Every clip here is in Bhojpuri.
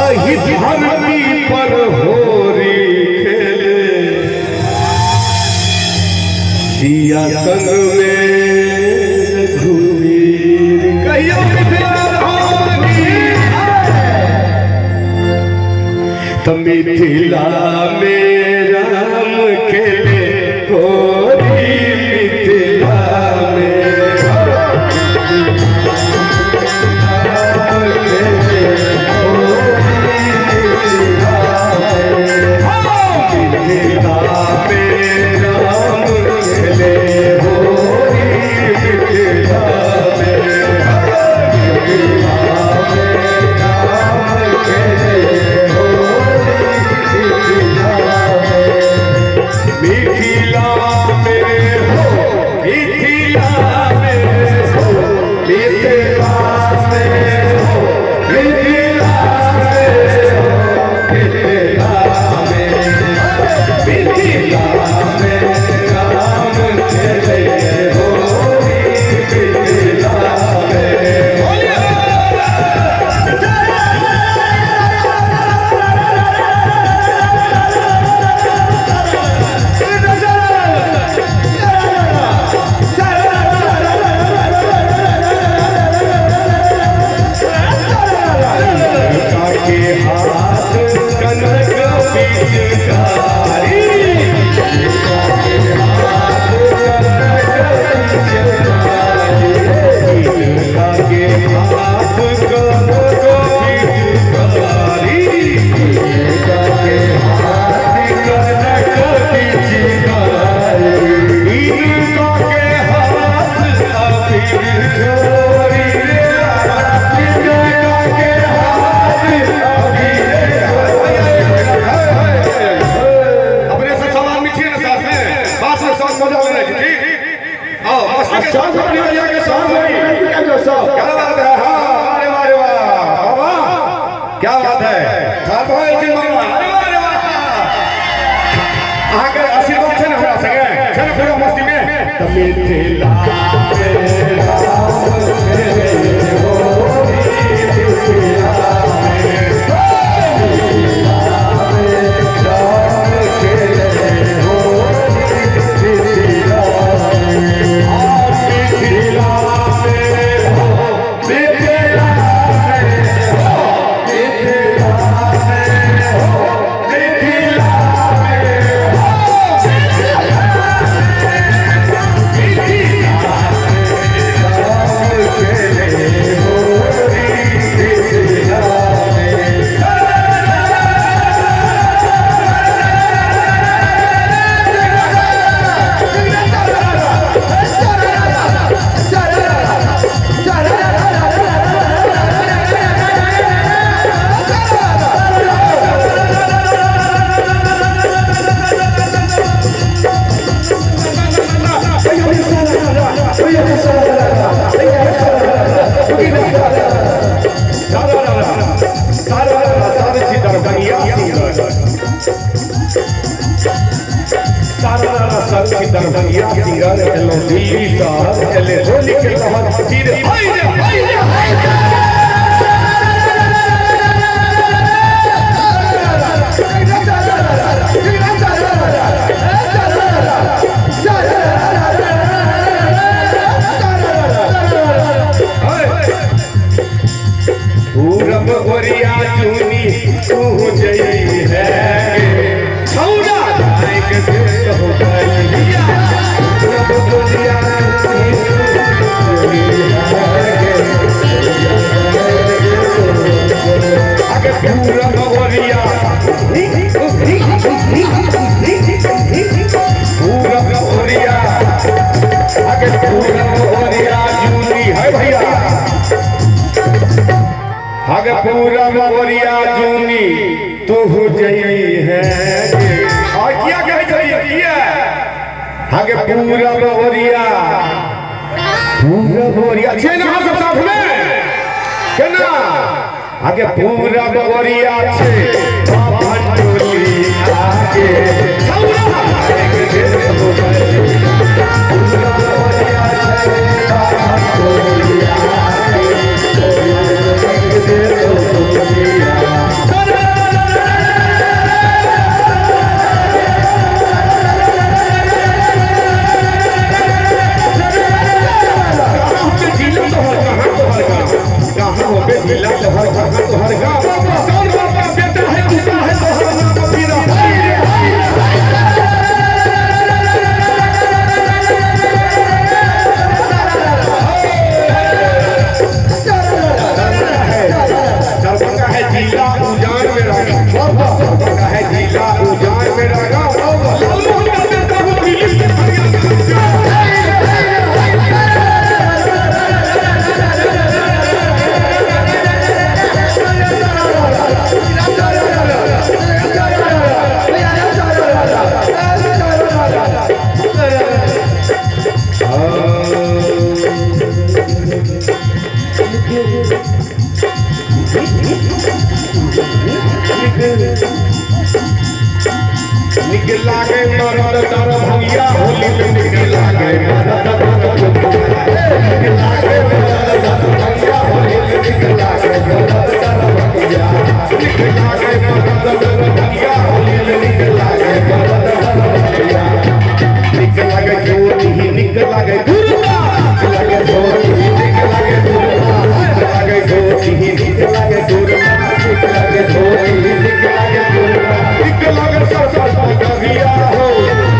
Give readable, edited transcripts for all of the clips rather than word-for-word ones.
आही धरती पर होरी खेले सिया संग में घूमीर कहियो मिथिला में राम खेले होरी मिथिला में क्या बात है आशीर्वाद से हमरा संगे पूरा मस्ती में दरभंगिया सिंगर एलो दिल्ली शहर एले होली के तहत फिर पूरब ओरिया चुनी तू जई है छौरा दाइक से हो गई पूरा मोरिया जूनी तू जई है और क्या कह जई आगे पूरा मोरिया छे ना सब साथ में केना आगे पूरा मोरिया छे भंडोली आगे छौरा आगे हो गए पूरा मोरिया छे भंडोली आगे निकला गए मरद दर भैया होली में निकला गए मरद दर निकला गए मरद दर भैया होली में निकला गए मरद दर भैया निकला गए मरद दर भैया होली में निकला गए मरद दर भैया निकला गए जोड़ी निकला गए दुर्गा निकला गए जोड़ी निकला गए दुर्गा निकला गए जोड़ी निकला गए दुर्गा निकला गए जोड़ी निकला गए दुर्गा निकला गए सरसर कविया हो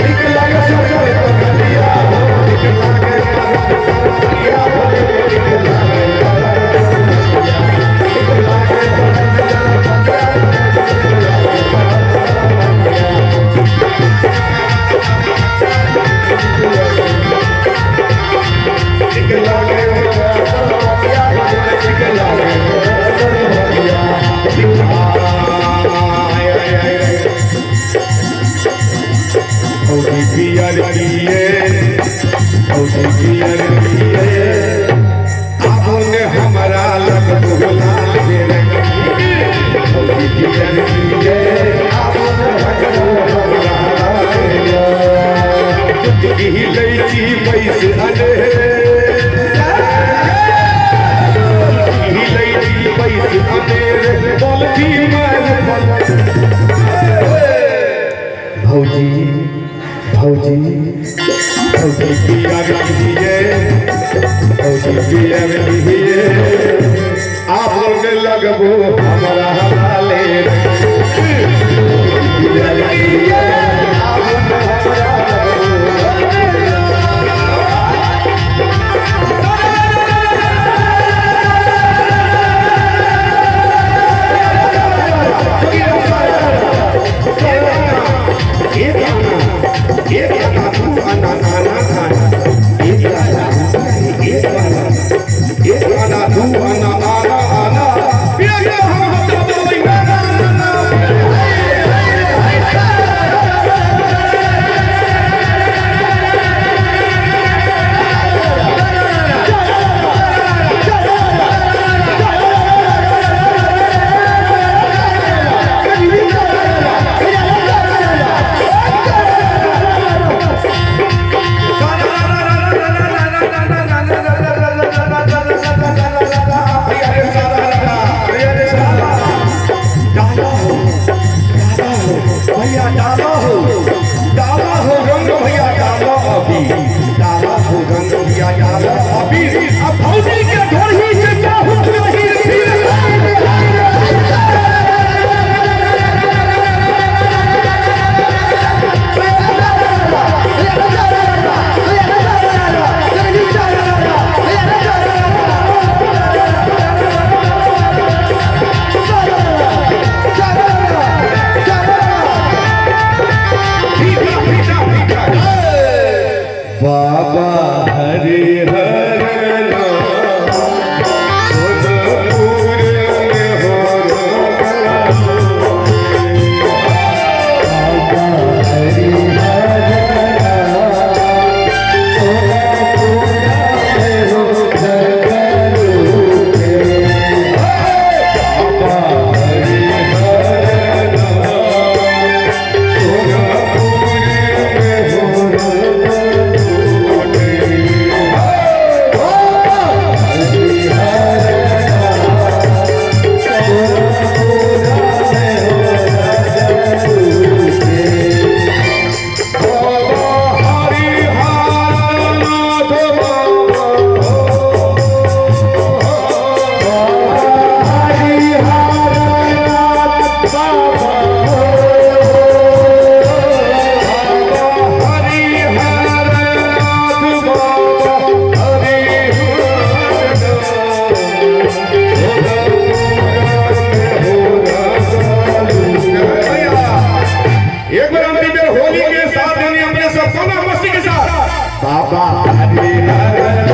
निकला गए सरसर कविया हो निकला गए कविया हो निकला गए आपने हमारा लग बुला पैसे भौजी भौजी भौजी पिया रखिए भौजी पिया रखिए आप लोग लगबो हमारा हाले पिया रखिए आप लोग हमारा बाबा हरे हर बाबा हरे हर